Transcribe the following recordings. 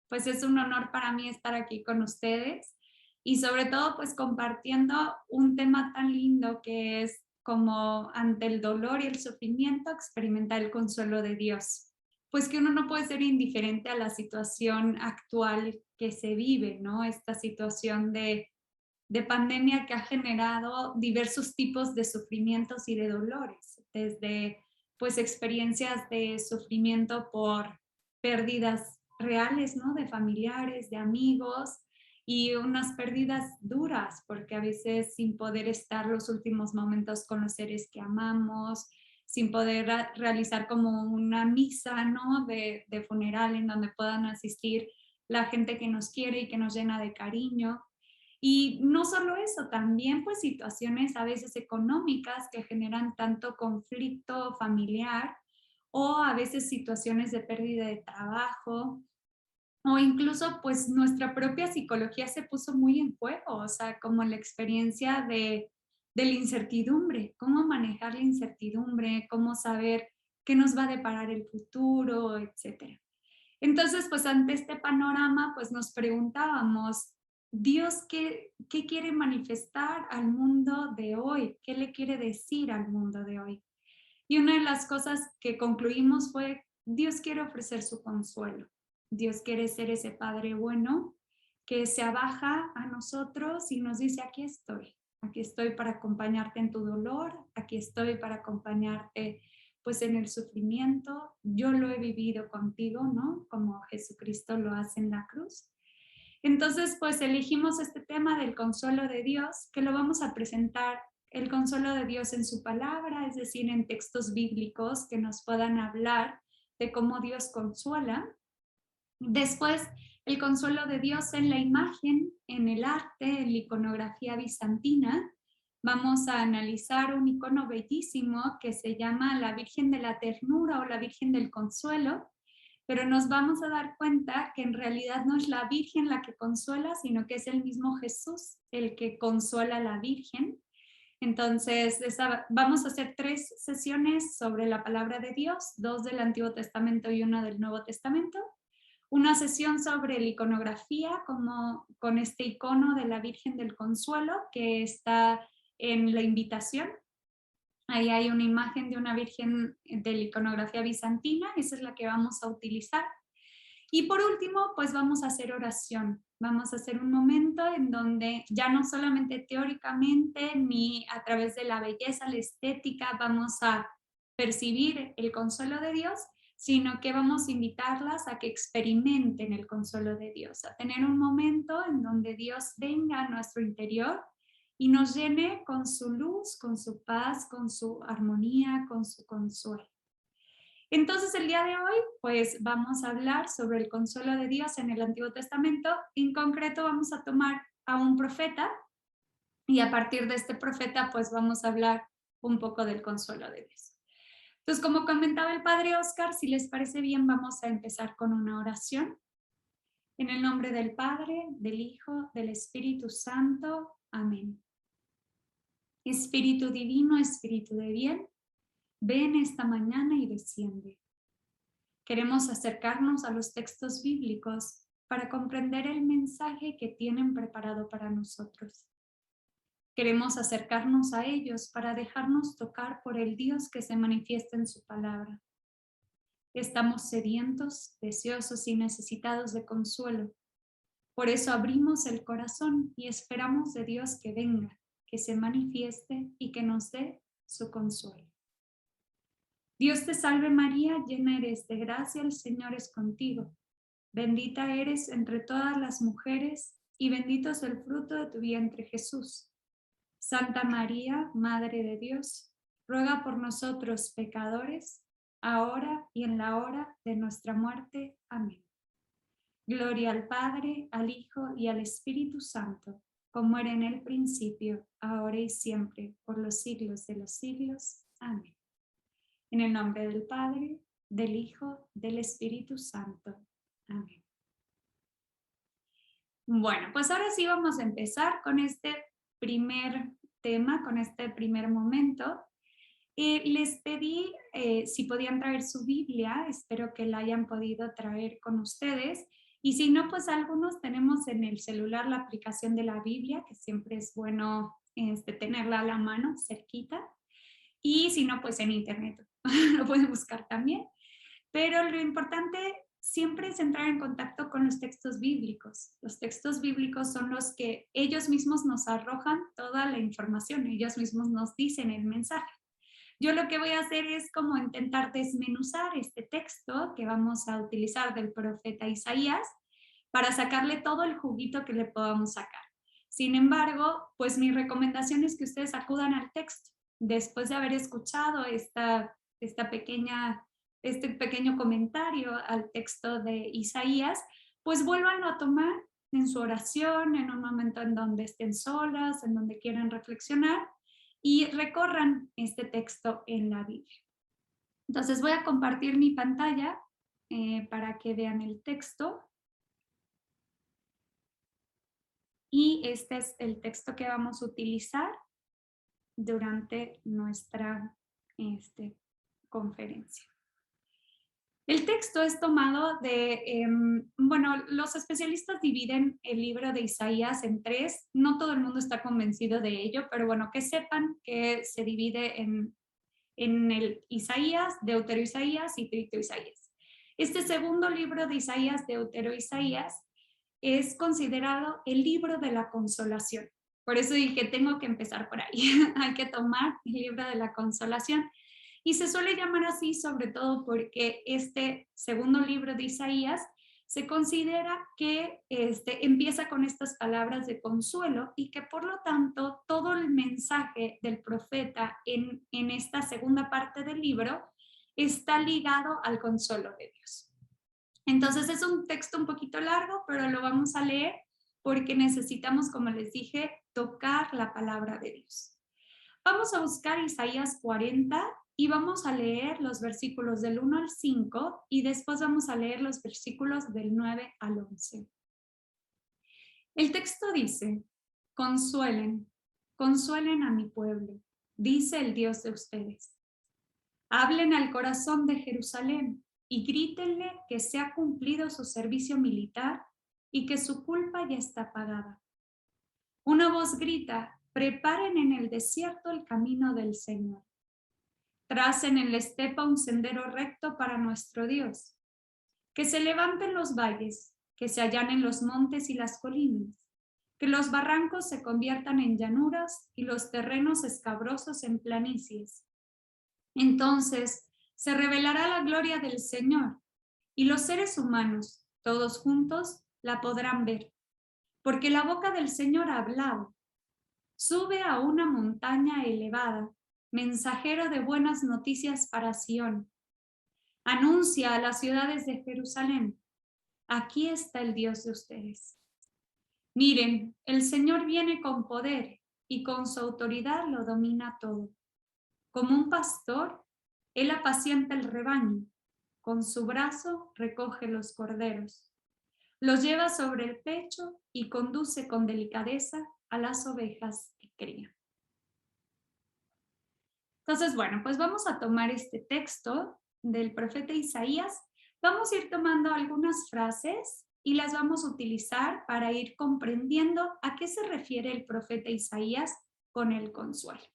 pues es un honor para mí estar aquí con ustedes y sobre todo pues compartiendo un tema tan lindo que es como ante el dolor y el sufrimiento experimentar el consuelo de Dios. Pues que uno no puede ser indiferente a la situación actual que se vive, ¿no? Esta situación de pandemia que ha generado diversos tipos de sufrimientos y de dolores, desde pues experiencias de sufrimiento por pérdidas reales, ¿no? De familiares, de amigos y unas pérdidas duras, porque a veces sin poder estar los últimos momentos con los seres que amamos, sin poder realizar como una misa, ¿no? De funeral en donde puedan asistir la gente que nos quiere y que nos llena de cariño. Y no solo eso, también pues situaciones a veces económicas que generan tanto conflicto familiar o a veces situaciones de pérdida de trabajo o incluso pues nuestra propia psicología se puso muy en juego, o sea, como la experiencia de la incertidumbre, cómo manejar la incertidumbre, cómo saber qué nos va a deparar el futuro, etcétera. Entonces, pues ante este panorama, pues nos preguntábamos, Dios, ¿qué quiere manifestar al mundo de hoy? ¿Qué le quiere decir al mundo de hoy? Y una de las cosas que concluimos fue, Dios quiere ofrecer su consuelo. Dios quiere ser ese Padre bueno que se abaja a nosotros y nos dice, aquí estoy para acompañarte en tu dolor, aquí estoy para acompañarte pues en el sufrimiento, yo lo he vivido contigo, ¿no? Como Jesucristo lo hace en la cruz. Entonces, pues elegimos este tema del consuelo de Dios, que lo vamos a presentar el consuelo de Dios en su palabra, es decir, en textos bíblicos que nos puedan hablar de cómo Dios consuela. Después, el consuelo de Dios en la imagen, en el arte, en la iconografía bizantina. Vamos a analizar un icono bellísimo que se llama la Virgen de la Ternura o la Virgen del Consuelo, pero nos vamos a dar cuenta que en realidad no es la Virgen la que consuela, sino que es el mismo Jesús el que consuela a la Virgen. Entonces, vamos a hacer 3 sesiones sobre la palabra de Dios, 2 del Antiguo Testamento y 1 del Nuevo Testamento. Una sesión sobre la iconografía, como con este icono de la Virgen del Consuelo que está en la invitación. Ahí hay una imagen de una virgen de la iconografía bizantina, esa es la que vamos a utilizar. Y por último, pues vamos a hacer oración. Vamos a hacer un momento en donde ya no solamente teóricamente ni a través de la belleza, la estética, vamos a percibir el consuelo de Dios, sino que vamos a invitarlas a que experimenten el consuelo de Dios, a tener un momento en donde Dios venga a nuestro interior y nos llene con su luz, con su paz, con su armonía, con su consuelo. Entonces, el día de hoy, pues vamos a hablar sobre el consuelo de Dios en el Antiguo Testamento. En concreto, vamos a tomar a un profeta y a partir de este profeta, pues vamos a hablar un poco del consuelo de Dios. Entonces, como comentaba el padre Oscar, si les parece bien, vamos a empezar con una oración. En el nombre del Padre, del Hijo, del Espíritu Santo. Amén. Espíritu divino, Espíritu de bien, ven esta mañana y desciende. Queremos acercarnos a los textos bíblicos para comprender el mensaje que tienen preparado para nosotros. Queremos acercarnos a ellos para dejarnos tocar por el Dios que se manifiesta en su palabra. Estamos sedientos, deseosos y necesitados de consuelo. Por eso abrimos el corazón y esperamos de Dios que venga, que se manifieste y que nos dé su consuelo. Dios te salve María, llena eres de gracia, el Señor es contigo. Bendita eres entre todas las mujeres y bendito es el fruto de tu vientre Jesús. Santa María, Madre de Dios, ruega por nosotros pecadores, ahora y en la hora de nuestra muerte. Amén. Gloria al Padre, al Hijo y al Espíritu Santo, como era en el principio, ahora y siempre, por los siglos de los siglos. Amén. En el nombre del Padre, del Hijo, del Espíritu Santo. Amén. Bueno, pues ahora sí vamos a empezar con este primer tema, con este primer momento. Les pedí si podían traer su Biblia, espero que la hayan podido traer con ustedes. Y si no, pues algunos tenemos en el celular la aplicación de la Biblia, que siempre es bueno tenerla a la mano, cerquita. Y si no, pues en internet lo pueden buscar también. Pero lo importante siempre es entrar en contacto con los textos bíblicos. Los textos bíblicos son los que ellos mismos nos arrojan toda la información, ellos mismos nos dicen el mensaje. Yo lo que voy a hacer es como intentar desmenuzar este texto que vamos a utilizar del profeta Isaías para sacarle todo el juguito que le podamos sacar. Sin embargo, pues mi recomendación es que ustedes acudan al texto. Después de haber escuchado este pequeño comentario al texto de Isaías, pues vuélvanlo a tomar en su oración, en un momento en donde estén solas, en donde quieran reflexionar y recorran este texto en la Biblia. Entonces voy a compartir mi pantalla para que vean el texto. Y este es el texto que vamos a utilizar durante nuestra conferencia. El texto es tomado de, bueno, los especialistas dividen el libro de Isaías en 3. No todo el mundo está convencido de ello, pero bueno, que sepan que se divide en el Isaías, Deutero-Isaías y Trito-Isaías. Este segundo libro de Isaías, Deutero-Isaías, es considerado el libro de la consolación. Por eso dije, tengo que empezar por ahí. Hay que tomar el libro de la consolación. Y se suele llamar así sobre todo porque este segundo libro de Isaías se considera que empieza con estas palabras de consuelo y que por lo tanto todo el mensaje del profeta en esta segunda parte del libro está ligado al consuelo de Dios. Entonces es un texto un poquito largo, pero lo vamos a leer porque necesitamos, como les dije, tocar la palabra de Dios. Vamos a buscar Isaías 40 y vamos a leer los versículos del 1 al 5 y después vamos a leer los versículos del 9 al 11. El texto dice, consuelen, consuelen a mi pueblo, dice el Dios de ustedes. Hablen al corazón de Jerusalén y grítenle que se ha cumplido su servicio militar y que su culpa ya está pagada. Una voz grita, preparen en el desierto el camino del Señor. Tracen en la estepa un sendero recto para nuestro Dios. Que se levanten los valles, que se allanen los montes y las colinas, que los barrancos se conviertan en llanuras y los terrenos escabrosos en planicies. Entonces se revelará la gloria del Señor y los seres humanos, todos juntos, la podrán ver, porque la boca del Señor ha hablado. Sube a una montaña elevada, mensajero de buenas noticias para Sión. Anuncia a las ciudades de Jerusalén, aquí está el Dios de ustedes. Miren, el Señor viene con poder y con su autoridad lo domina todo. Como un pastor, él apacienta el rebaño, con su brazo recoge los corderos, los lleva sobre el pecho y conduce con delicadeza a las ovejas que cría. Entonces, bueno, pues vamos a tomar este texto del profeta Isaías, vamos a ir tomando algunas frases y las vamos a utilizar para ir comprendiendo a qué se refiere el profeta Isaías con el consuelo.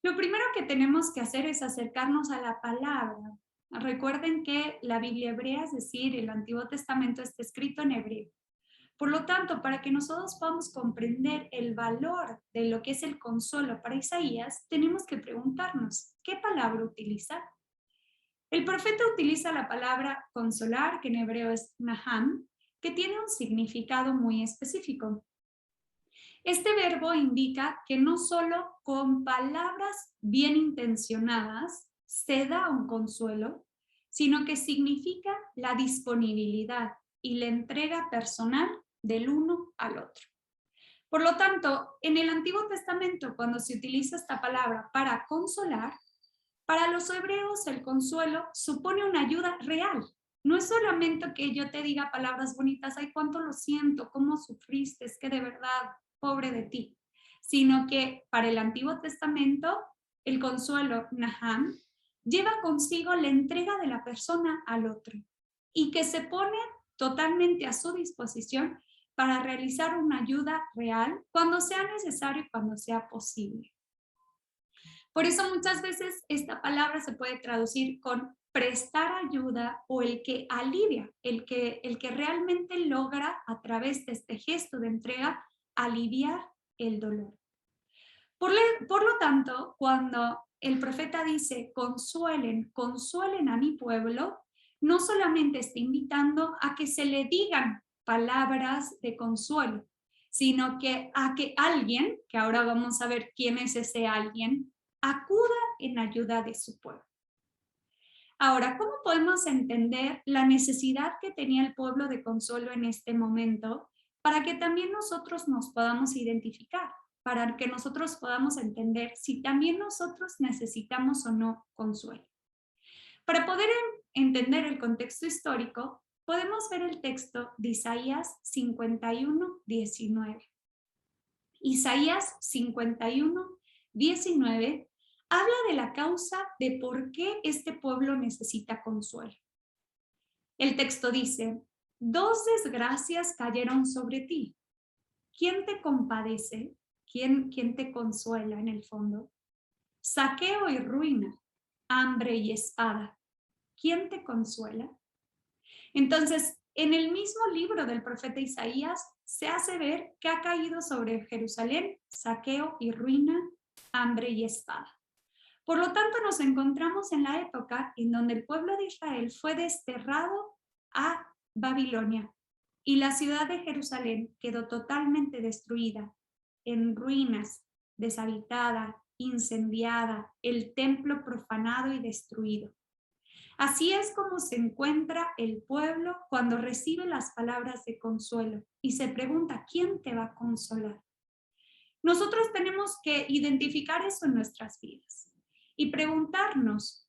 Lo primero que tenemos que hacer es acercarnos a la palabra. Recuerden que la Biblia hebrea, es decir, el Antiguo Testamento está escrito en hebreo. Por lo tanto, para que nosotros podamos comprender el valor de lo que es el consuelo para Isaías, tenemos que preguntarnos, ¿qué palabra utilizar? El profeta utiliza la palabra consolar, que en hebreo es naham, que tiene un significado muy específico. Este verbo indica que no solo con palabras bien intencionadas se da un consuelo, sino que significa la disponibilidad y la entrega personal del uno al otro. Por lo tanto, en el Antiguo Testamento, cuando se utiliza esta palabra para consolar, para los hebreos el consuelo supone una ayuda real. No es solamente que yo te diga palabras bonitas, ay, cuánto lo siento, cómo sufriste, es que de verdad, pobre de ti, sino que para el Antiguo Testamento el consuelo, naham, lleva consigo la entrega de la persona al otro y que se pone totalmente a su disposición para realizar una ayuda real cuando sea necesario y cuando sea posible. Por eso muchas veces esta palabra se puede traducir con prestar ayuda o el que alivia, el que realmente logra a través de este gesto de entrega aliviar el dolor. Por lo tanto, cuando el profeta dice, consuelen a mi pueblo, no solamente está invitando a que se le digan palabras de consuelo, sino que a que alguien, que ahora vamos a ver quién es ese alguien, acuda en ayuda de su pueblo. Ahora, ¿cómo podemos entender la necesidad que tenía el pueblo de consuelo en este momento para que también nosotros nos podamos identificar, para que nosotros podamos entender si también nosotros necesitamos o no consuelo? Para poder entender el contexto histórico, podemos ver el texto de Isaías 51:19. Isaías 51:19 habla de la causa de por qué este pueblo necesita consuelo. El texto dice, 2 desgracias cayeron sobre ti. ¿Quién te compadece? ¿Quién te consuela en el fondo? Saqueo y ruina, hambre y espada. ¿Quién te consuela? Entonces, en el mismo libro del profeta Isaías se hace ver que ha caído sobre Jerusalén saqueo y ruina, hambre y espada. Por lo tanto, nos encontramos en la época en donde el pueblo de Israel fue desterrado a Babilonia y la ciudad de Jerusalén quedó totalmente destruida, en ruinas, deshabitada, incendiada, el templo profanado y destruido. Así es como se encuentra el pueblo cuando recibe las palabras de consuelo y se pregunta, ¿quién te va a consolar? Nosotros tenemos que identificar eso en nuestras vidas y preguntarnos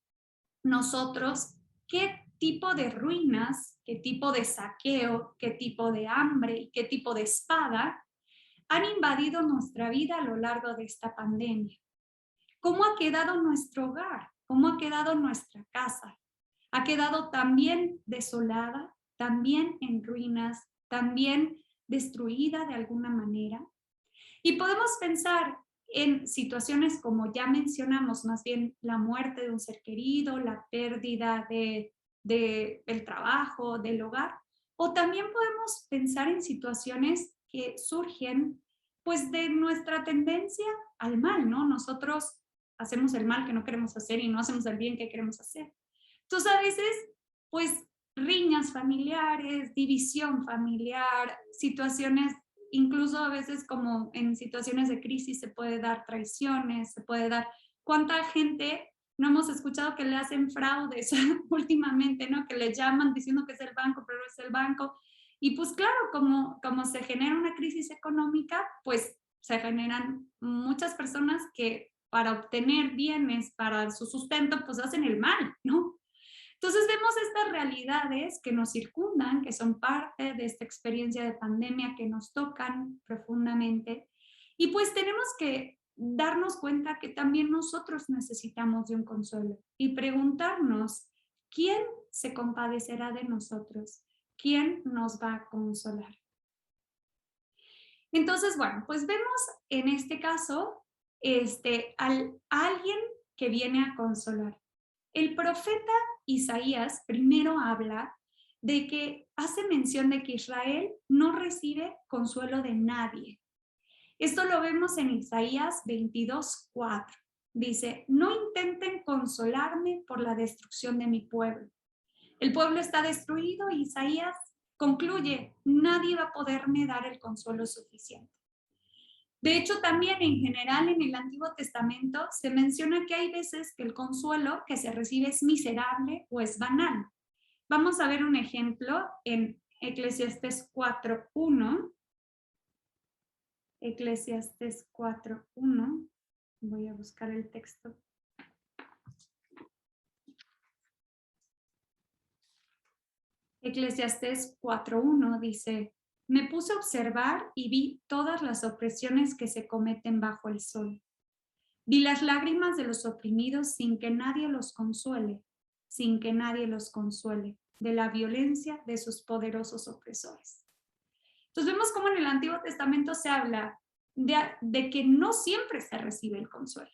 nosotros qué tipo de ruinas, qué tipo de saqueo, qué tipo de hambre y qué tipo de espada han invadido nuestra vida a lo largo de esta pandemia. ¿Cómo ha quedado nuestro hogar? ¿Cómo ha quedado nuestra casa? ¿Ha quedado también desolada, también en ruinas, también destruida de alguna manera? Y podemos pensar en situaciones como ya mencionamos, más bien la muerte de un ser querido, la pérdida del trabajo, del hogar, o también podemos pensar en situaciones que surgen pues de nuestra tendencia al mal, ¿no? Nosotros hacemos el mal que no queremos hacer y no hacemos el bien que queremos hacer. Entonces a veces pues riñas familiares, división familiar, situaciones incluso a veces como en situaciones de crisis se puede dar traiciones, se puede dar... ¿Cuánta gente no hemos escuchado que le hacen fraudes últimamente, ¿no? Que le llaman diciendo que es el banco, pero no es el banco. Y pues claro, como se genera una crisis económica, pues se generan muchas personas que para obtener bienes para su sustento, pues hacen el mal, ¿no? Entonces vemos estas realidades que nos circundan, que son parte de esta experiencia de pandemia que nos tocan profundamente. Y pues tenemos que darnos cuenta que también nosotros necesitamos de un consuelo y preguntarnos, ¿quién se compadecerá de nosotros? ¿Quién nos va a consolar? Entonces, bueno, pues vemos en este caso alguien que viene a consolar. El profeta Isaías primero habla de que hace mención de que Israel no recibe consuelo de nadie. Esto lo vemos en Isaías 22:4. Dice, no intenten consolarme por la destrucción de mi pueblo. El pueblo está destruido y Isaías concluye, nadie va a poderme dar el consuelo suficiente. De hecho, también en general en el Antiguo Testamento se menciona que hay veces que el consuelo que se recibe es miserable o es banal. Vamos a ver un ejemplo en Eclesiastés 4:1. Eclesiastés 4:1. Voy a buscar el texto. Eclesiastés 4:1 dice, me puse a observar y vi todas las opresiones que se cometen bajo el sol. Vi las lágrimas de los oprimidos sin que nadie los consuele, sin que nadie los consuele. de la violencia de sus poderosos opresores. Entonces vemos cómo en el Antiguo Testamento se habla de que no siempre se recibe el consuelo.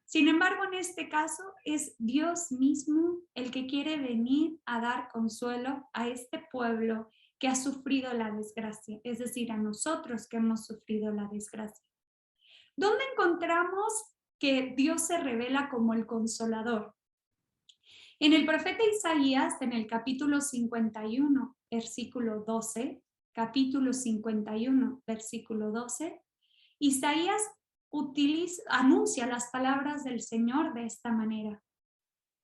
Sin embargo, en este caso es Dios mismo el que quiere venir a dar consuelo a este pueblo que ha sufrido la desgracia, es decir, a nosotros que hemos sufrido la desgracia. ¿Dónde encontramos que Dios se revela como el consolador? En el profeta Isaías, en el capítulo 51, versículo 12, capítulo 51, versículo 12, Isaías anuncia las palabras del Señor de esta manera.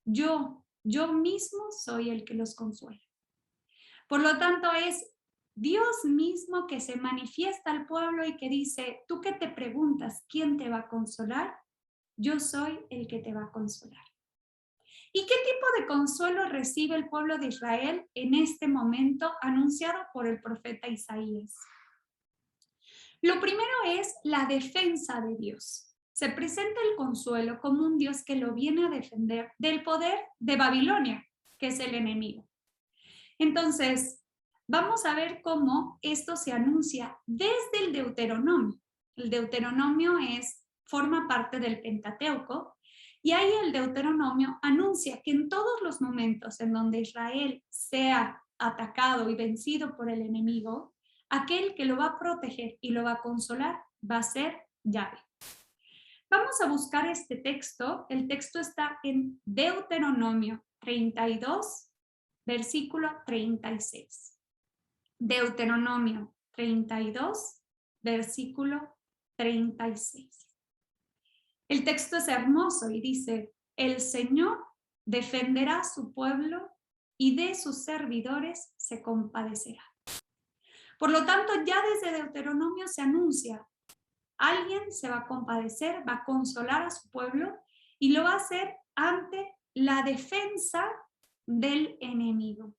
Yo mismo soy el que los consuela. Por lo tanto, es Dios mismo que se manifiesta al pueblo y que dice, tú que te preguntas, ¿quién te va a consolar? Yo soy el que te va a consolar. ¿Y qué tipo de consuelo recibe el pueblo de Israel en este momento anunciado por el profeta Isaías? Lo primero es la defensa de Dios. Se presenta el consuelo como un Dios que lo viene a defender del poder de Babilonia, que es el enemigo. Entonces, vamos a ver cómo esto se anuncia desde el Deuteronomio. El Deuteronomio forma parte del Pentateuco y ahí el Deuteronomio anuncia que en todos los momentos en donde Israel sea atacado y vencido por el enemigo, aquel que lo va a proteger y lo va a consolar va a ser Yahvé. Vamos a buscar este texto. El texto está en Deuteronomio 32, versículo 36. Deuteronomio 32, versículo 36. El texto es hermoso y dice, el Señor defenderá a su pueblo y de sus servidores se compadecerá. Por lo tanto, ya desde Deuteronomio se anuncia, alguien se va a compadecer, va a consolar a su pueblo y lo va a hacer ante la defensa del enemigo.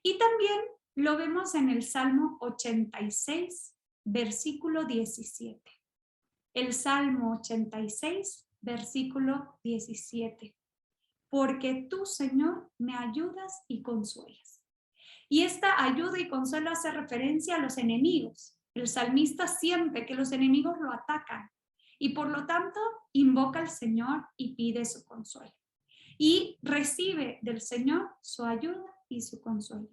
Y también lo vemos en el Salmo 86, versículo 17. El Salmo 86, versículo 17. Porque tú, Señor, me ayudas y consuelas. Y esta ayuda y consuelo hace referencia a los enemigos. El salmista siente que los enemigos lo atacan y por lo tanto invoca al Señor y pide su consuelo. Y recibe del Señor su ayuda y su consuelo.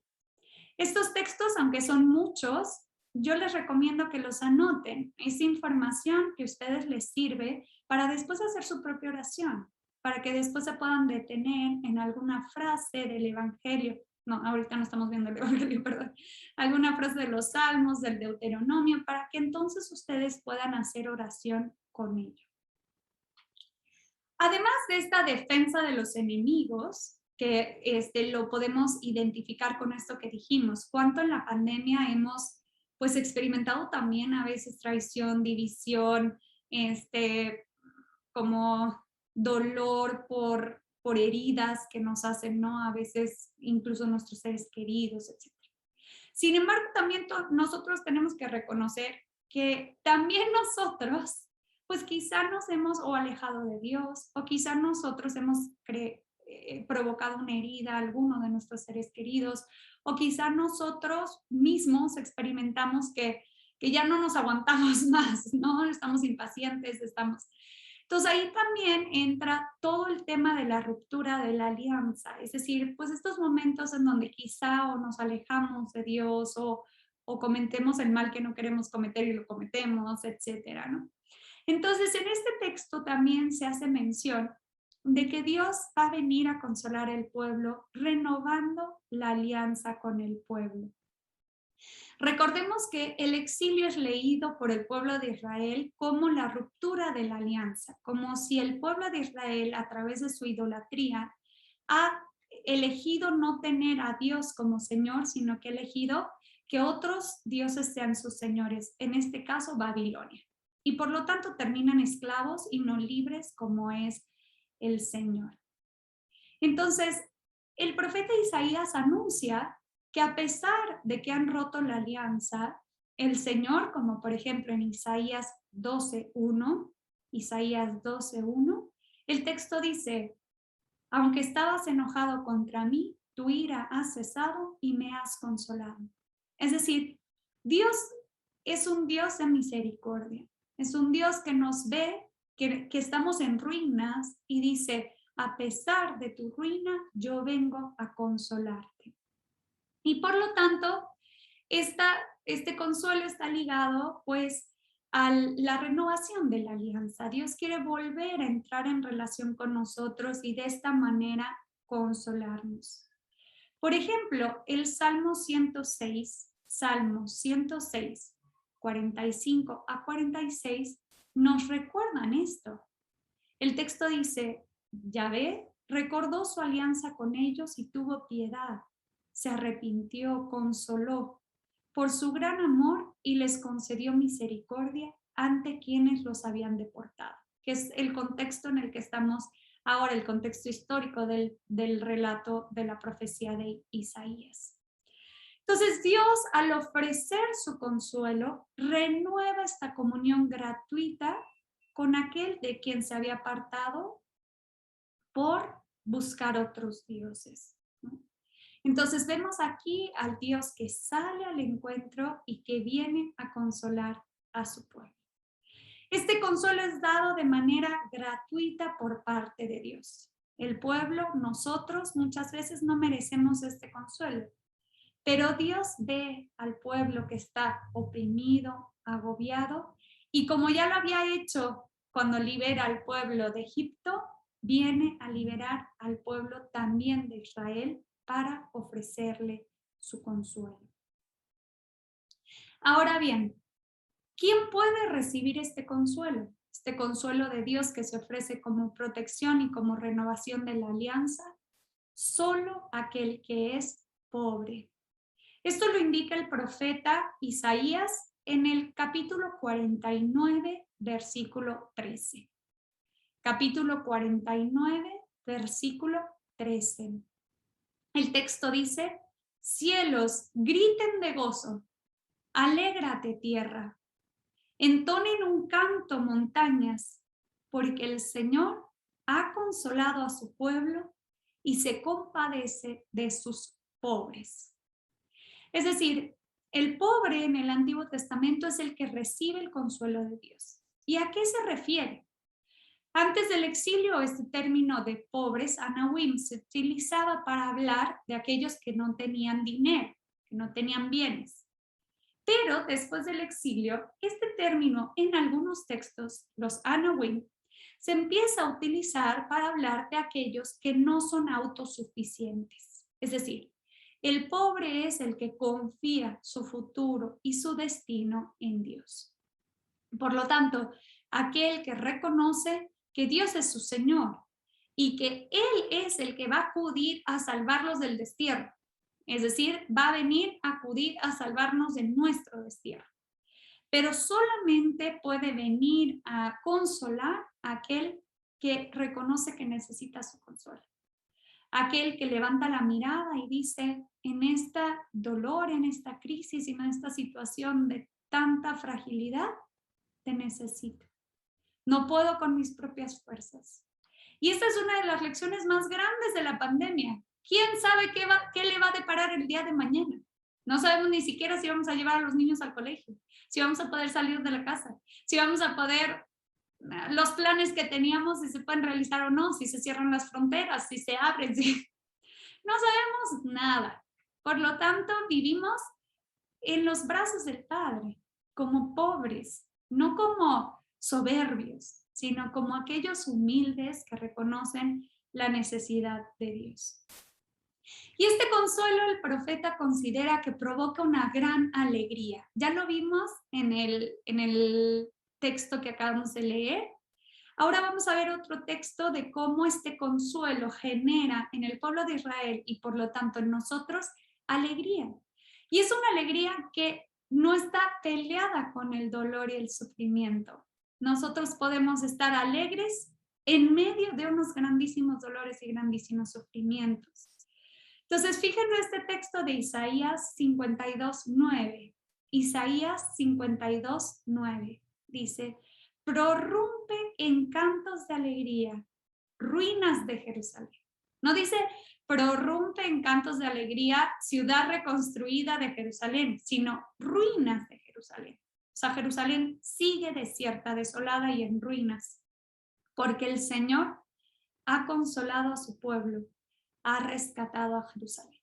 Estos textos, aunque son muchos, yo les recomiendo que los anoten. Es información que a ustedes les sirve para después hacer su propia oración, para que después se puedan detener en alguna frase del Evangelio. No, ahorita no estamos viendo el Evangelio, perdón. Alguna frase de los Salmos, del Deuteronomio, para que entonces ustedes puedan hacer oración con ello. Además de esta defensa de los enemigos, que lo podemos identificar con esto que dijimos, cuánto en la pandemia hemos pues experimentado también a veces traición, división, como dolor por heridas que nos hacen, ¿no? A veces incluso nuestros seres queridos, etc. Sin embargo, también nosotros tenemos que reconocer que también nosotros pues quizá nos hemos o alejado de Dios o quizá nosotros hemos provocado una herida a alguno de nuestros seres queridos o quizá nosotros mismos experimentamos que ya no nos aguantamos más, ¿no? Estamos impacientes, Entonces ahí también entra todo el tema de la ruptura de la alianza, es decir, pues estos momentos en donde quizá o nos alejamos de Dios o cometemos el mal que no queremos cometer y lo cometemos, etcétera, ¿no? Entonces, en este texto también se hace mención de que Dios va a venir a consolar al pueblo, renovando la alianza con el pueblo. Recordemos que el exilio es leído por el pueblo de Israel como la ruptura de la alianza, como si el pueblo de Israel, a través de su idolatría, ha elegido no tener a Dios como Señor, sino que ha elegido que otros dioses sean sus señores, en este caso Babilonia. Y por lo tanto terminan esclavos y no libres como es el Señor. Entonces, el profeta Isaías anuncia que a pesar de que han roto la alianza, el Señor, como por ejemplo en Isaías 12:1, el texto dice, aunque estabas enojado contra mí, tu ira ha cesado y me has consolado. Es decir, Dios es un Dios de misericordia. Es un Dios que nos ve, que estamos en ruinas y dice, a pesar de tu ruina, yo vengo a consolarte. Y por lo tanto, este consuelo está ligado pues a la renovación de la alianza. Dios quiere volver a entrar en relación con nosotros y de esta manera consolarnos. Por ejemplo, el Salmo 106, 45 a 46, nos recuerdan esto. El texto dice, Yahvé recordó su alianza con ellos y tuvo piedad, se arrepintió, consoló por su gran amor y les concedió misericordia ante quienes los habían deportado, que es el contexto en el que estamos ahora, el contexto histórico del relato de la profecía de Isaías. Entonces Dios, al ofrecer su consuelo, renueva esta comunión gratuita con aquel de quien se había apartado por buscar otros dioses, ¿no? Entonces vemos aquí al Dios que sale al encuentro y que viene a consolar a su pueblo. Este consuelo es dado de manera gratuita por parte de Dios. El pueblo, nosotros muchas veces no merecemos este consuelo, pero Dios ve al pueblo que está oprimido, agobiado, y como ya lo había hecho cuando libera al pueblo de Egipto, viene a liberar al pueblo también de Israel para ofrecerle su consuelo. Ahora bien, ¿quién puede recibir este consuelo? Este consuelo de Dios que se ofrece como protección y como renovación de la alianza. Solo aquel que es pobre. Esto lo indica el profeta Isaías en el capítulo 49, versículo 13. Capítulo 49, versículo 13. El texto dice, cielos, griten de gozo, alégrate tierra, entonen un canto montañas, porque el Señor ha consolado a su pueblo y se compadece de sus pobres. Es decir, el pobre en el Antiguo Testamento es el que recibe el consuelo de Dios. ¿Y a qué se refiere? Antes del exilio, este término de pobres, anawim, se utilizaba para hablar de aquellos que no tenían dinero, que no tenían bienes. Pero después del exilio, este término en algunos textos, los anawim, se empieza a utilizar para hablar de aquellos que no son autosuficientes. Es decir, el pobre es el que confía su futuro y su destino en Dios. Por lo tanto, aquel que reconoce que Dios es su Señor y que Él es el que va a acudir a salvarlos del destierro. Es decir, va a venir a acudir a salvarnos de nuestro destierro. Pero solamente puede venir a consolar a aquel que reconoce que necesita su consuelo. Aquel que levanta la mirada y dice, en este dolor, en esta crisis y en esta situación de tanta fragilidad, te necesito. No puedo con mis propias fuerzas. Y esta es una de las lecciones más grandes de la pandemia. ¿Quién sabe qué le va a deparar el día de mañana? No sabemos ni siquiera si vamos a llevar a los niños al colegio, si vamos a poder salir de la casa, si vamos a poder, los planes que teníamos, si se pueden realizar o no, si se cierran las fronteras, si se abren, si... No sabemos nada. Por lo tanto, vivimos en los brazos del Padre, como pobres, no como soberbios, sino como aquellos humildes que reconocen la necesidad de Dios. Y este consuelo el profeta considera que provoca una gran alegría. Ya lo vimos en el texto que acabamos de leer. Ahora vamos a ver otro texto de cómo este consuelo genera en el pueblo de Israel y por lo tanto en nosotros alegría. Y es una alegría que no está peleada con el dolor y el sufrimiento. Nosotros podemos estar alegres en medio de unos grandísimos dolores y grandísimos sufrimientos. Entonces, fíjense este texto de Isaías 52:9. Isaías 52:9 dice, prorrumpe en cantos de alegría, ruinas de Jerusalén. No dice, prorrumpe en cantos de alegría, ciudad reconstruida de Jerusalén, sino ruinas de Jerusalén. O sea, Jerusalén sigue desierta, desolada y en ruinas, porque el Señor ha consolado a su pueblo, ha rescatado a Jerusalén.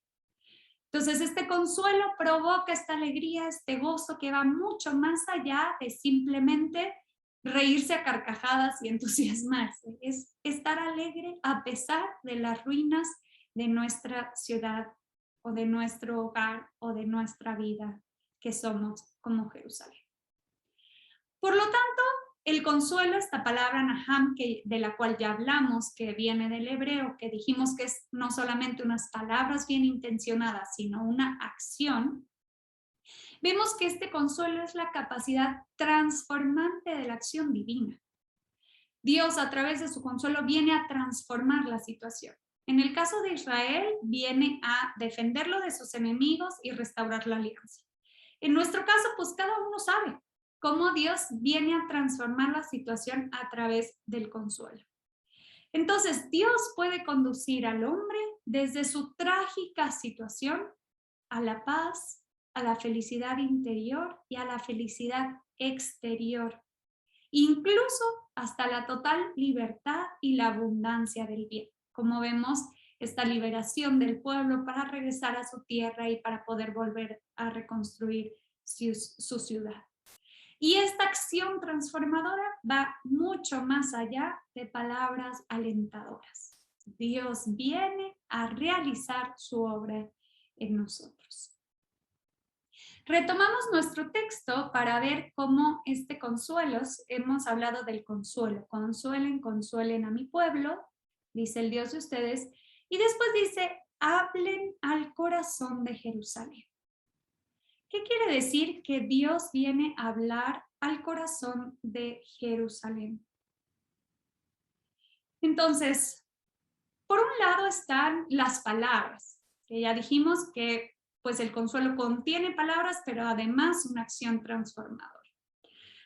Entonces, este consuelo provoca esta alegría, este gozo que va mucho más allá de simplemente reírse a carcajadas y entusiasmarse. Es estar alegre a pesar de las ruinas de nuestra ciudad o de nuestro hogar o de nuestra vida que somos como Jerusalén. Por lo tanto, el consuelo, esta palabra naham, de la cual ya hablamos, que viene del hebreo, que dijimos que es no solamente unas palabras bien intencionadas, sino una acción, vemos que este consuelo es la capacidad transformante de la acción divina. Dios, a través de su consuelo, viene a transformar la situación. En el caso de Israel, viene a defenderlo de sus enemigos y restaurar la alianza. En nuestro caso, pues cada uno sabe cómo Dios viene a transformar la situación a través del consuelo. Entonces, Dios puede conducir al hombre desde su trágica situación a la paz, a la felicidad interior y a la felicidad exterior, incluso hasta la total libertad y la abundancia del bien. Como vemos, esta liberación del pueblo para regresar a su tierra y para poder volver a reconstruir su ciudad. Y esta acción transformadora va mucho más allá de palabras alentadoras. Dios viene a realizar su obra en nosotros. Retomamos nuestro texto para ver cómo este consuelo, hemos hablado del consuelo, consuelen a mi pueblo, dice el Dios de ustedes, y después dice, hablen al corazón de Jerusalén. ¿Qué quiere decir que Dios viene a hablar al corazón de Jerusalén? Entonces, por un lado están las palabras, que ya dijimos que pues el consuelo contiene palabras, pero además una acción transformadora.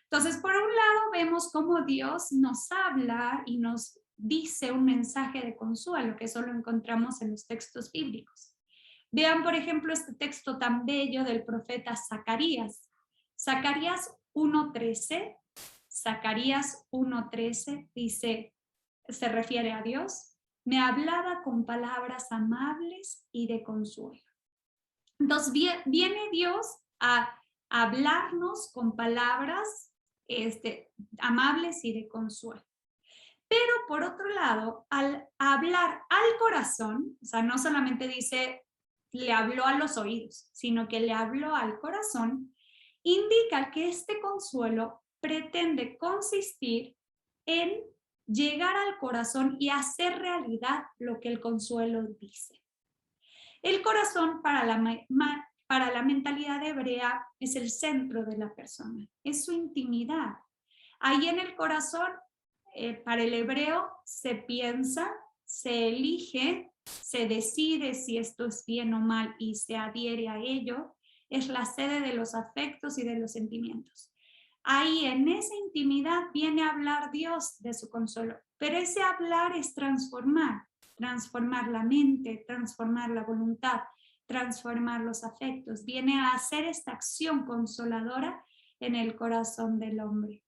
Entonces, por un lado vemos cómo Dios nos habla y nos dice un mensaje de consuelo, que eso lo encontramos en los textos bíblicos. Vean, por ejemplo, este texto tan bello del profeta Zacarías. Zacarías 1:13. Zacarías 1:13 dice, se refiere a Dios, me hablaba con palabras amables y de consuelo. Entonces viene Dios a hablarnos con palabras amables y de consuelo. Pero por otro lado, al hablar al corazón, o sea, no solamente dice, le habló a los oídos, sino que le habló al corazón, indica que este consuelo pretende consistir en llegar al corazón y hacer realidad lo que el consuelo dice. El corazón para la mentalidad hebrea es el centro de la persona, es su intimidad. Ahí en el corazón, para el hebreo, se piensa, se elige, se decide si esto es bien o mal y se adhiere a ello. Es la sede de los afectos y de los sentimientos. Ahí en esa intimidad viene a hablar Dios de su consuelo, pero ese hablar es transformar la mente, transformar la voluntad, transformar los afectos. Viene a hacer esta acción consoladora en el corazón del hombre.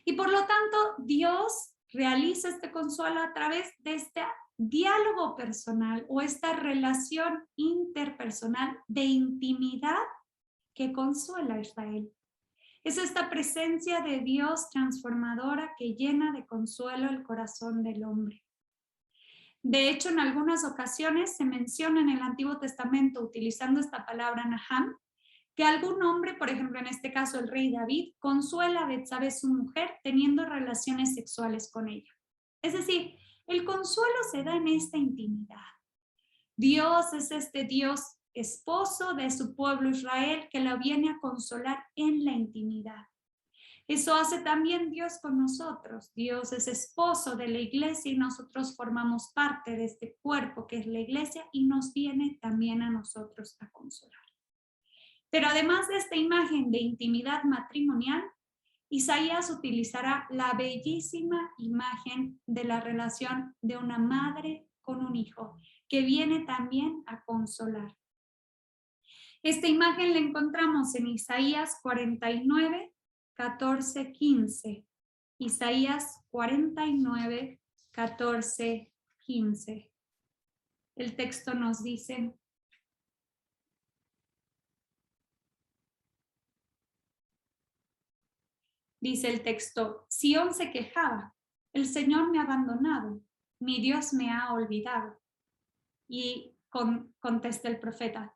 Y por lo tanto, Dios realiza este consuelo a través de este diálogo personal o esta relación interpersonal de intimidad que consuela a Israel. Es esta presencia de Dios transformadora que llena de consuelo el corazón del hombre. De hecho, en algunas ocasiones se menciona en el Antiguo Testamento, utilizando esta palabra naham, que algún hombre, por ejemplo, en este caso el rey David, consuela a Betsabé, su mujer, teniendo relaciones sexuales con ella. Es decir, el consuelo se da en esta intimidad. Dios es este Dios esposo de su pueblo Israel que la viene a consolar en la intimidad. Eso hace también Dios con nosotros. Dios es esposo de la iglesia y nosotros formamos parte de este cuerpo que es la iglesia y nos viene también a nosotros a consolar. Pero además de esta imagen de intimidad matrimonial, Isaías utilizará la bellísima imagen de la relación de una madre con un hijo que viene también a consolar. Esta imagen la encontramos en Isaías 49, 14, 15. Isaías 49, 14, 15. El texto nos dice: dice el texto, Sión se quejaba, el Señor me ha abandonado, mi Dios me ha olvidado. Y contesta el profeta,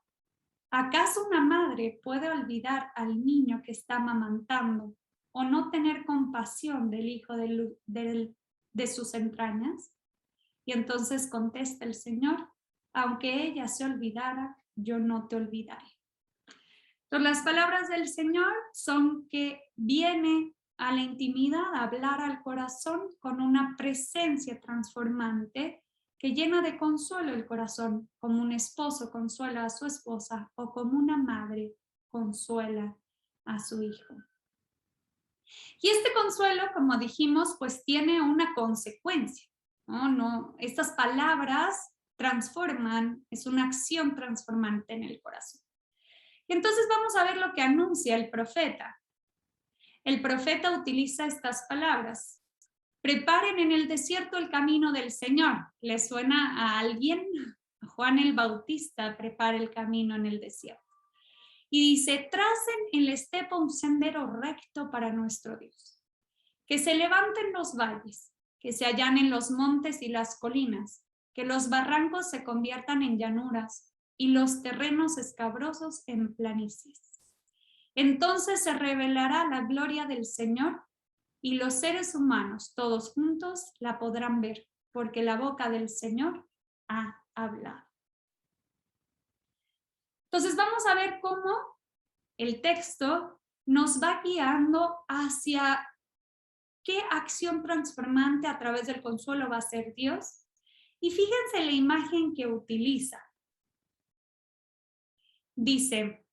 ¿acaso una madre puede olvidar al niño que está amamantando o no tener compasión del hijo de sus entrañas? Y entonces contesta el Señor, aunque ella se olvidara, yo no te olvidaré. Entonces, las palabras del Señor son que viene a la intimidad a hablar al corazón con una presencia transformante que llena de consuelo el corazón, como un esposo consuela a su esposa o como una madre consuela a su hijo. Y este consuelo, como dijimos, pues tiene una consecuencia, ¿no? Estas palabras transforman, es una acción transformante en el corazón. Y entonces vamos a ver lo que anuncia el profeta. El profeta utiliza estas palabras. Preparen en el desierto el camino del Señor. ¿Le suena a alguien? A Juan el Bautista prepara el camino en el desierto. Y dice, tracen en la estepa un sendero recto para nuestro Dios. Que se levanten los valles, que se allanen los montes y las colinas, que los barrancos se conviertan en llanuras y los terrenos escabrosos en planicies. Entonces se revelará la gloria del Señor y los seres humanos, todos juntos, la podrán ver, porque la boca del Señor ha hablado. Entonces vamos a ver cómo el texto nos va guiando hacia qué acción transformante a través del consuelo va a hacer Dios. Y fíjense la imagen que utiliza. Dice,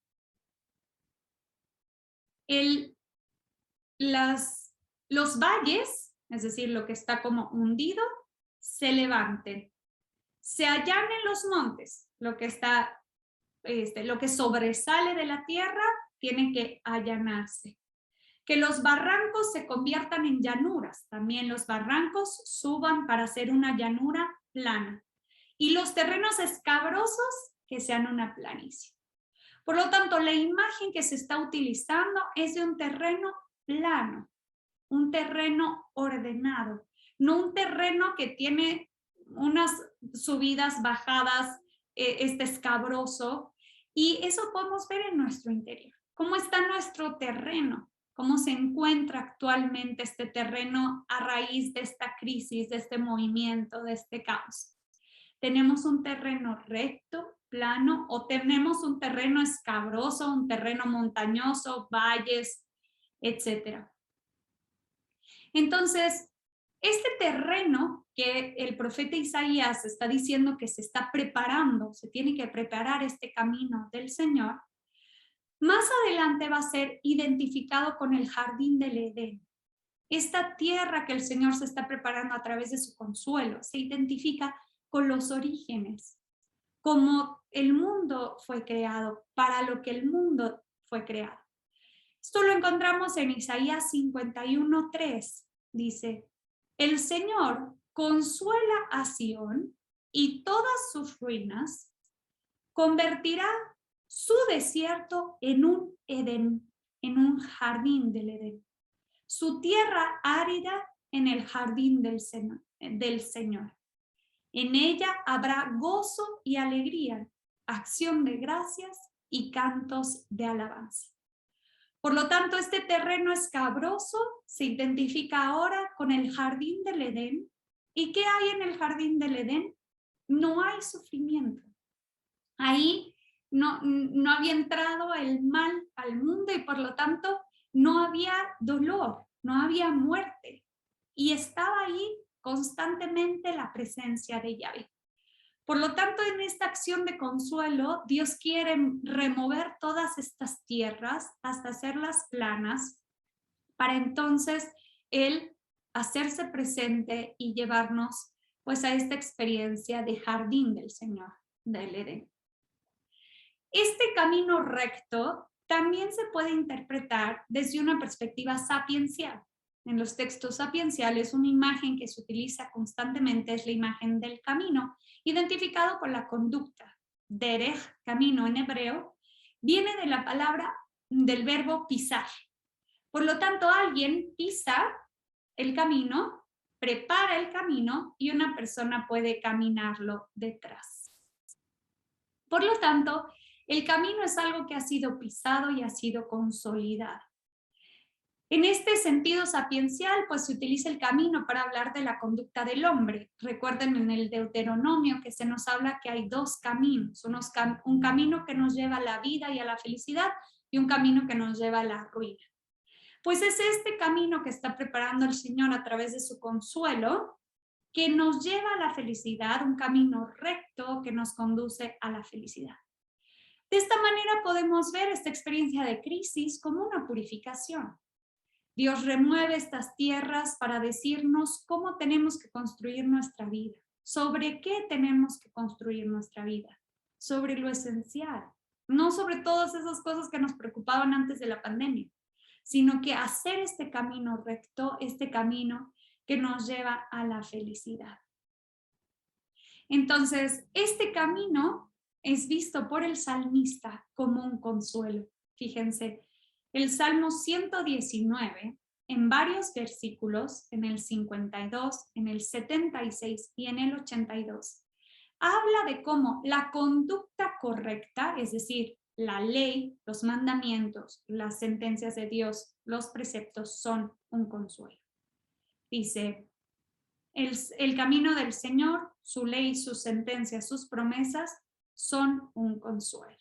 los valles, es decir, lo que está como hundido, se levanten. Se allanen los montes, lo que está, lo que sobresale de la tierra tiene que allanarse. Que los barrancos se conviertan en llanuras, también los barrancos suban para hacer una llanura plana. Y los terrenos escabrosos que sean una planicie. Por lo tanto, la imagen que se está utilizando es de un terreno plano, un terreno ordenado, no un terreno que tiene unas subidas, bajadas, escabroso. Y eso podemos ver en nuestro interior. ¿Cómo está nuestro terreno? ¿Cómo se encuentra actualmente este terreno a raíz de esta crisis, de este movimiento, de este caos? ¿Tenemos un terreno recto, plano, o tenemos un terreno escabroso, un terreno montañoso, valles, etcétera? Entonces, este terreno que el profeta Isaías está diciendo que se está preparando, se tiene que preparar este camino del Señor, más adelante va a ser identificado con el jardín del Edén. Esta tierra que el Señor se está preparando a través de su consuelo se identifica con los orígenes, como el mundo fue creado, para lo que el mundo fue creado. Esto lo encontramos en Isaías 51:3. Dice, el Señor consuela a Sión y todas sus ruinas, convertirá su desierto en un Edén, en un jardín del Edén. Su tierra árida en el jardín del Señor. En ella habrá gozo y alegría, acción de gracias y cantos de alabanza. Por lo tanto, este terreno escabroso se identifica ahora con el jardín del Edén. ¿Y qué hay en el jardín del Edén? No hay sufrimiento. Ahí no había entrado el mal al mundo y por lo tanto no había dolor, no había muerte. Y estaba ahí constantemente la presencia de Yahvé. Por lo tanto, en esta acción de consuelo, Dios quiere remover todas estas tierras hasta hacerlas planas, para entonces Él hacerse presente y llevarnos pues a esta experiencia de jardín del Señor, del Edén. Este camino recto también se puede interpretar desde una perspectiva sapiencial. En los textos sapienciales, una imagen que se utiliza constantemente es la imagen del camino, identificado con la conducta. Derech, camino en hebreo, viene de la palabra, del verbo pisar. Por lo tanto, alguien pisa el camino, prepara el camino y una persona puede caminarlo detrás. Por lo tanto, el camino es algo que ha sido pisado y ha sido consolidado. En este sentido sapiencial, pues se utiliza el camino para hablar de la conducta del hombre. Recuerden en el Deuteronomio que se nos habla que hay dos caminos, un camino que nos lleva a la vida y a la felicidad y un camino que nos lleva a la ruina. Pues es este camino que está preparando el Señor a través de su consuelo que nos lleva a la felicidad, un camino recto que nos conduce a la felicidad. De esta manera podemos ver esta experiencia de crisis como una purificación. Dios remueve estas tierras para decirnos cómo tenemos que construir nuestra vida, sobre qué tenemos que construir nuestra vida, sobre lo esencial, no sobre todas esas cosas que nos preocupaban antes de la pandemia, sino que hacer este camino recto, este camino que nos lleva a la felicidad. Entonces, este camino es visto por el salmista como un consuelo. Fíjense, el Salmo 119, en varios versículos, en el 52, en el 76 y en el 82, habla de cómo la conducta correcta, es decir, la ley, los mandamientos, las sentencias de Dios, los preceptos son un consuelo. Dice, el camino del Señor, su ley, sus sentencias, sus promesas son un consuelo.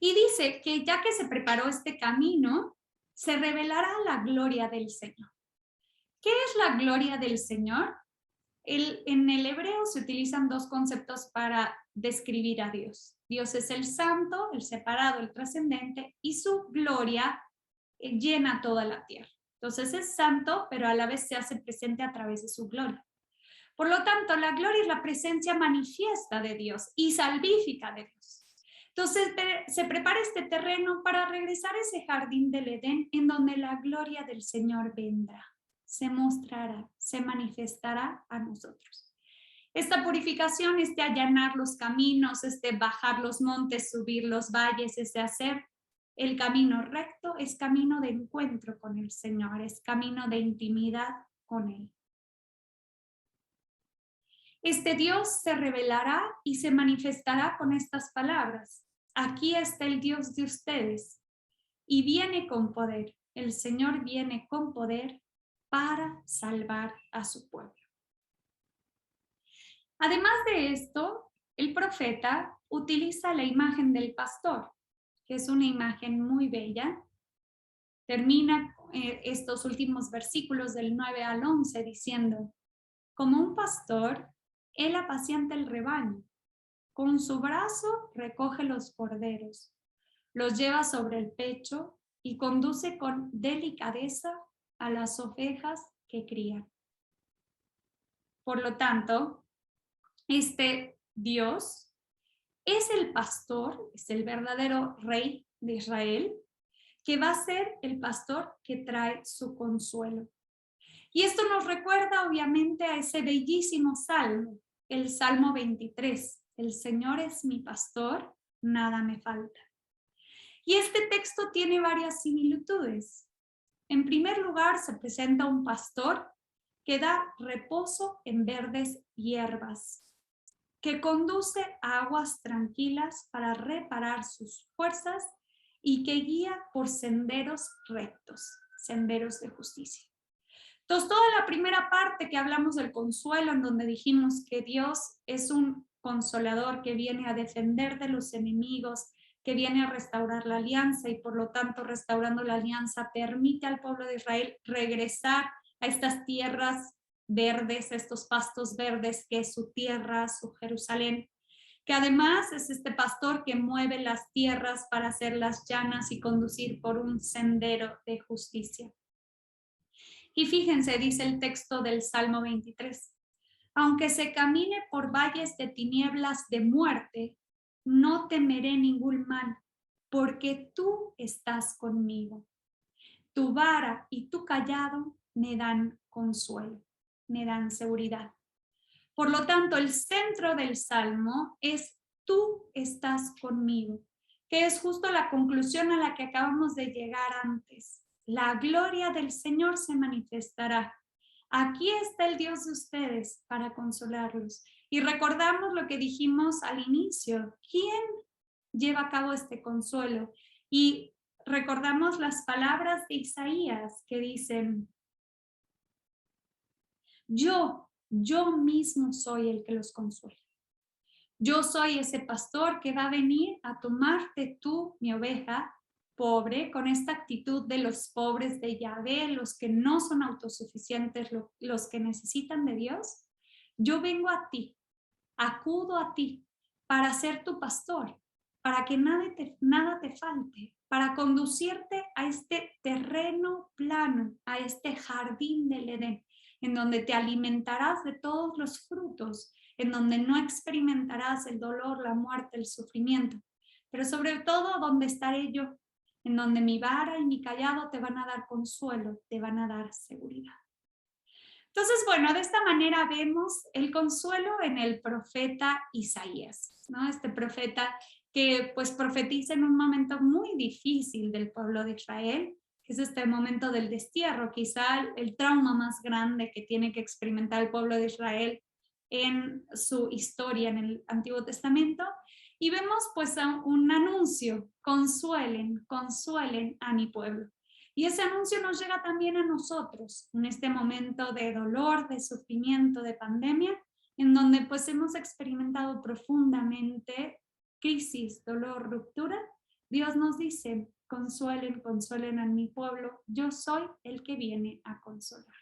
Y dice que ya que se preparó este camino, se revelará la gloria del Señor. ¿Qué es la gloria del Señor? En el hebreo se utilizan dos conceptos para describir a Dios. Dios es el santo, el separado, el trascendente, y su gloria llena toda la tierra. Entonces es santo, pero a la vez se hace presente a través de su gloria. Por lo tanto, la gloria es la presencia manifiesta de Dios y salvífica de Dios. Entonces se prepara este terreno para regresar a ese jardín del Edén en donde la gloria del Señor vendrá, se mostrará, se manifestará a nosotros. Esta purificación, allanar los caminos, bajar los montes, subir los valles, hacer el camino recto, es camino de encuentro con el Señor, es camino de intimidad con Él. Este Dios se revelará y se manifestará con estas palabras. Aquí está el Dios de ustedes y viene con poder. El Señor viene con poder para salvar a su pueblo. Además de esto, el profeta utiliza la imagen del pastor, que es una imagen muy bella. Termina estos últimos versículos del 9 al 11 diciendo, como un pastor, él apacienta el rebaño, con su brazo recoge los corderos, los lleva sobre el pecho y conduce con delicadeza a las ovejas que cría. Por lo tanto, este Dios es el pastor, es el verdadero rey de Israel, que va a ser el pastor que trae su consuelo. Y esto nos recuerda obviamente a ese bellísimo salmo, el Salmo 23. El Señor es mi pastor, nada me falta. Y este texto tiene varias similitudes. En primer lugar, se presenta un pastor que da reposo en verdes hierbas, que conduce a aguas tranquilas para reparar sus fuerzas y que guía por senderos rectos, senderos de justicia. Entonces, toda la primera parte que hablamos del consuelo, en donde dijimos que Dios es un consolador que viene a defender de los enemigos, que viene a restaurar la alianza y por lo tanto restaurando la alianza permite al pueblo de Israel regresar a estas tierras verdes, a estos pastos verdes que es su tierra, su Jerusalén, que además es este pastor que mueve las tierras para hacerlas llanas y conducir por un sendero de justicia. Y fíjense, dice el texto del Salmo 23, Aunque se camine por valles de tinieblas de muerte, no temeré ningún mal, porque tú estás conmigo. Tu vara y tu callado me dan consuelo, me dan seguridad. Por lo tanto, el centro del Salmo es tú estás conmigo, que es justo la conclusión a la que acabamos de llegar antes. La gloria del Señor se manifestará. Aquí está el Dios de ustedes para consolarlos. Y recordamos lo que dijimos al inicio. ¿Quién lleva a cabo este consuelo? Y recordamos las palabras de Isaías que dicen, yo mismo soy el que los consuela. Yo soy ese pastor que va a venir a tomarte tú, mi oveja, pobre, con esta actitud de los pobres de Yahvé, los que no son autosuficientes, los que necesitan de Dios. Yo vengo a ti, acudo a ti para ser tu pastor, para que nada te falte, para conducirte a este terreno plano, a este jardín del Edén, en donde te alimentarás de todos los frutos, en donde no experimentarás el dolor, la muerte, el sufrimiento, pero sobre todo donde estaré yo, en donde mi vara y mi callado te van a dar consuelo, te van a dar seguridad. Entonces, bueno, de esta manera vemos el consuelo en el profeta Isaías, ¿no? Este profeta que pues profetiza en un momento muy difícil del pueblo de Israel, que es este momento del destierro, quizá el trauma más grande que tiene que experimentar el pueblo de Israel en su historia en el Antiguo Testamento. Y vemos pues un anuncio, consuelen a mi pueblo. Y ese anuncio nos llega también a nosotros en este momento de dolor, de sufrimiento, de pandemia, en donde pues hemos experimentado profundamente crisis, dolor, ruptura. Dios nos dice, consuelen a mi pueblo, yo soy el que viene a consolar.